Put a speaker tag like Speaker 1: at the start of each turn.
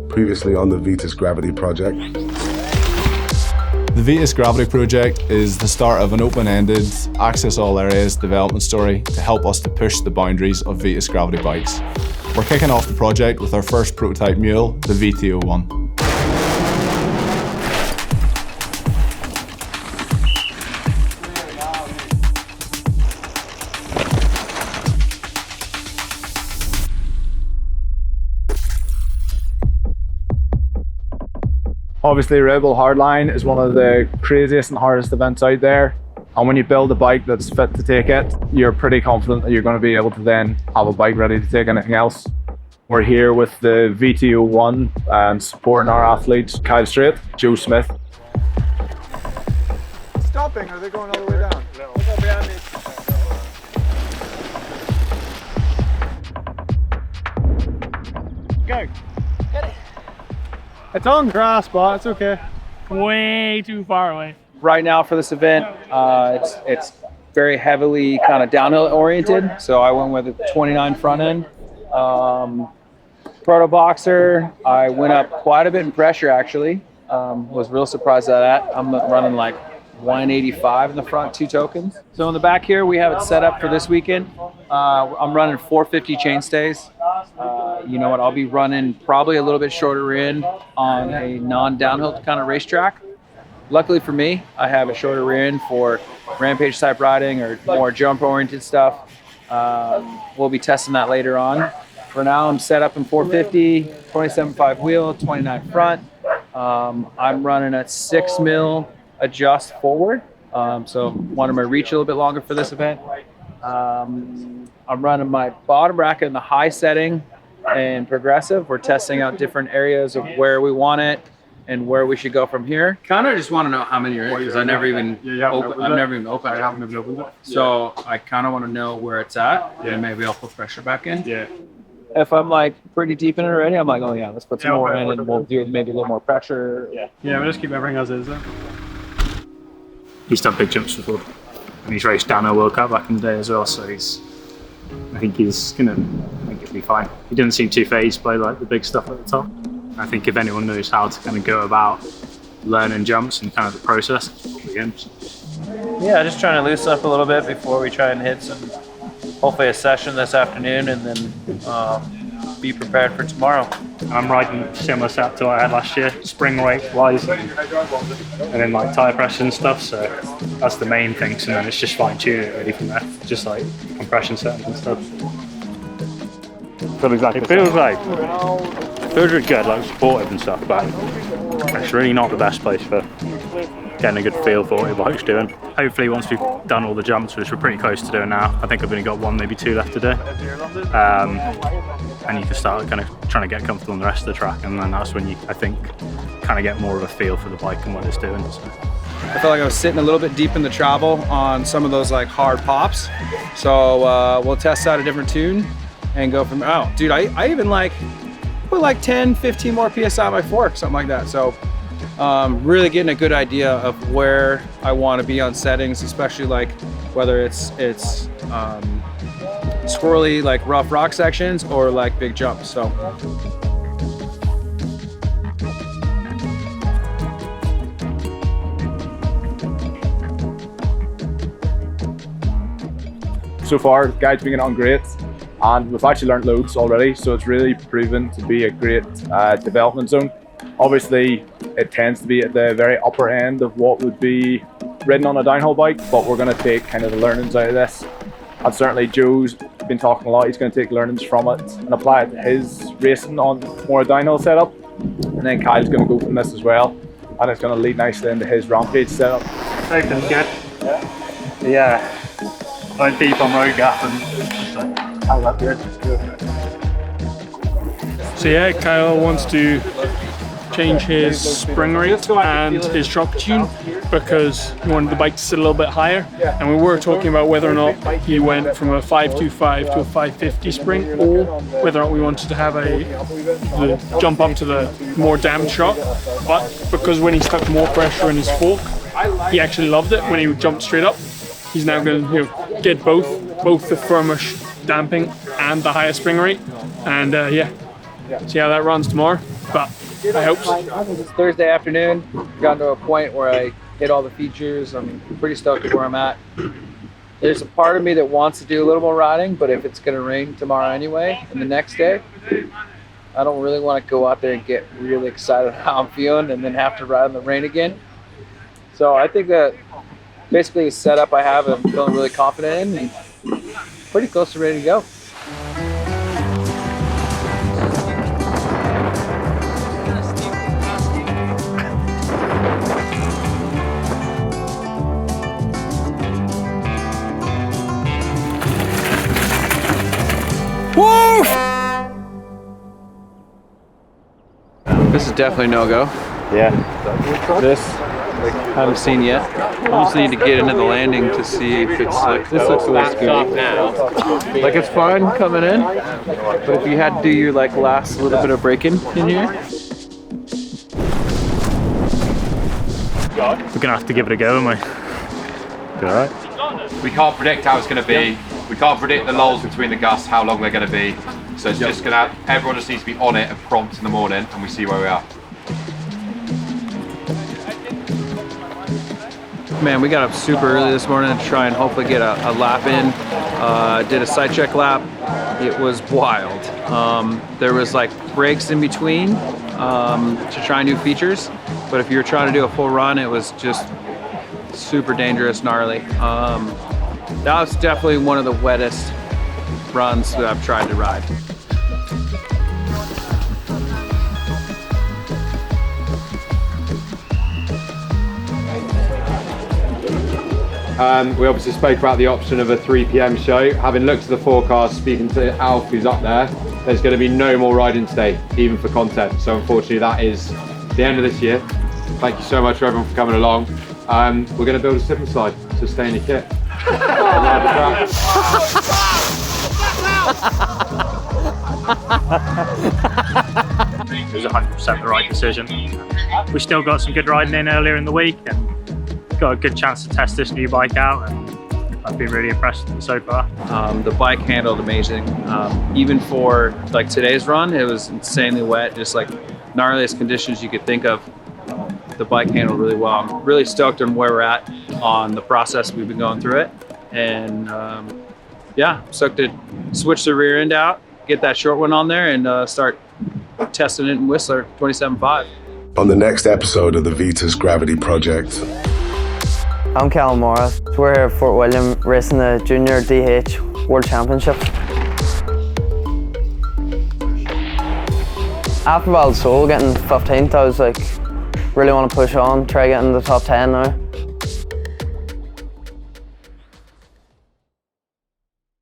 Speaker 1: previously on the Vitus Gravity Project.
Speaker 2: The Vitus Gravity Project is the start of an open-ended, access all areas development story to help us to push the boundaries of Vitus Gravity bikes. We're kicking off the project with our first prototype mule, the VT01.
Speaker 3: Obviously, Redbull Hardline is one of the craziest and hardest events out there. And when you build a bike that's fit to take it, you're pretty confident that you're going to be able to then have a bike ready to take anything else. We're here with the VT01 and supporting our athletes, Kyle Strait, Joe Smith.
Speaker 4: Stopping, are they going all the way down? No. Go. Get it. It's on grass, but it's okay.
Speaker 5: Way too far away.
Speaker 6: Right now for this event, it's very heavily kind of downhill oriented. So I went with a 29 front end. Proto Boxer, I went up quite a bit in pressure actually. Was real surprised at that. I'm running like 185 in the front, 2 tokens. So in the back here, we have it set up for this weekend. I'm running 450 chainstays. You know what, I'll be running probably a little bit shorter in on a non-downhill kind of racetrack. Luckily for me, I have a shorter rear end for rampage type riding or more jump oriented stuff. We'll be testing that later on. For now, I'm set up in 450, 27.5 wheel, 29 front. I'm running at 6 mil adjust forward. So wanted my reach a little bit longer for this event. I'm running my bottom bracket in the high setting and progressive. We're testing out different areas of where we want it and where we should go from here. Kind of just want to know how many are in because I've never even opened it. So I kind of want to know where it's at and maybe I'll put pressure back in.
Speaker 4: Yeah.
Speaker 6: If I'm like pretty deep in it already, I'm like, oh yeah, let's put some more in and we'll do maybe a little more pressure.
Speaker 4: Yeah, we'll just keep everything as is then.
Speaker 7: He's done big jumps before, and he's raced downhill World Cup back in the day as well. So I think it'll be fine. He didn't seem too phased by like the big stuff at the top. I think if anyone knows how to kind of go about learning jumps and kind of the process, it's probably him.
Speaker 8: Yeah, just trying to loosen up a little bit before we try and hit some, hopefully a session this afternoon, and then be prepared for tomorrow.
Speaker 7: I'm riding similar setup to what I had last year, spring rate wise, and then like tire pressure and stuff. So that's the main things, and then it's just fine tuning it really from there, just like compression settings and stuff. It feels really good, like supportive and stuff, but it's really not the best place for getting a good feel for what your bike's doing. Hopefully once we've done all the jumps, which we're pretty close to doing now, I think I've only got 1, maybe 2 left to do. And you can start kind of trying to get comfortable on the rest of the track, and then that's when you, I think, kind of get more of a feel for the bike and what it's doing. So.
Speaker 6: I felt like I was sitting a little bit deep in the travel on some of those like hard pops. So we'll test out a different tune and go from, oh dude, I even like put like 10, 15 more PSI on my fork, something like that. So really getting a good idea of where I want to be on settings, especially like whether it's swirly like rough rock sections or like big jumps.
Speaker 3: So far, guides been getting on great, and we've actually learned loads already, so it's really proven to be a great development zone. Obviously, it tends to be at the very upper end of what would be ridden on a downhill bike, but we're going to take kind of the learnings out of this. And certainly Joe's been talking a lot, he's going to take learnings from it and apply it to his racing on more downhill setup. And then Kyle's going to go from this as well, and it's going to lead nicely into his rampage setup.
Speaker 7: Everything's good. Yeah. Like deep on road gap and how's that good?
Speaker 5: So yeah, Kyle wants to change his spring rate and his shock tune because he wanted the bike to sit a little bit higher, and we were talking about whether or not he went from a 525 to a 550 spring, or whether or not we wanted to have the jump up to the more damped shock. But because when he stuck more pressure in his fork, he actually loved it when he jumped straight up. He's now going to get both the firmer damping and the higher spring rate, and yeah, see how that runs tomorrow. but I hope so.
Speaker 6: It's Thursday afternoon. Gotten to a point where I hit all the features. I'm pretty stoked with where I'm at. There's a part of me that wants to do a little more riding, but if it's going to rain tomorrow anyway, and the next day, I don't really want to go out there and get really excited how I'm feeling and then have to ride in the rain again. So I think that basically the setup I have, I'm feeling really confident in and pretty close to ready to go. This is definitely no-go.
Speaker 3: Yeah.
Speaker 6: This, haven't seen yet. I just need to get into the landing to see if it's like, this looks a little scary. Like it's fine coming in, but if you had to do your like last little bit of braking in here.
Speaker 7: We're gonna have to give it a go, aren't we? Alright.
Speaker 9: We can't predict how it's going to be. We can't predict the lulls between the gusts, how long they're going to be. So it's just going to, everyone just needs to be on it and prompt in the morning, and we see where we are.
Speaker 6: Man, we got up super early this morning to try and hopefully get a lap in. Did a side check lap. It was wild. There was like breaks in between to try new features, but if you were trying to do a full run, it was just super dangerous, gnarly. That was definitely one of the wettest runs that I've tried to ride.
Speaker 9: We obviously spoke about the option of a 3 p.m. show. Having looked at the forecast, speaking to Alf, who's up there, there's going to be no more riding today, even for content. So unfortunately, that is the end of this year. Thank you so much for everyone for coming along. We're going to build a slip and slide to stay in your kit.
Speaker 7: It was 100% the right decision. We still got some good riding in earlier in the week and got a good chance to test this new bike out, and I've been really impressed with it so far.
Speaker 6: The bike handled amazing. Even for like today's run, it was insanely wet, just like gnarliest conditions you could think of. The bike handled really well. I'm really stoked on where we're at on the process. We've been going through it, and yeah, stoked to switch the rear end out, get that short one on there, and start testing it in Whistler 27.5.
Speaker 1: On the next episode of the Vitus Gravity Project.
Speaker 10: I'm Callum Morris. We're here at Fort William racing the Junior DH World Championships. After Val Soul getting 15th, I was like, really want to push on, try getting the top 10 now.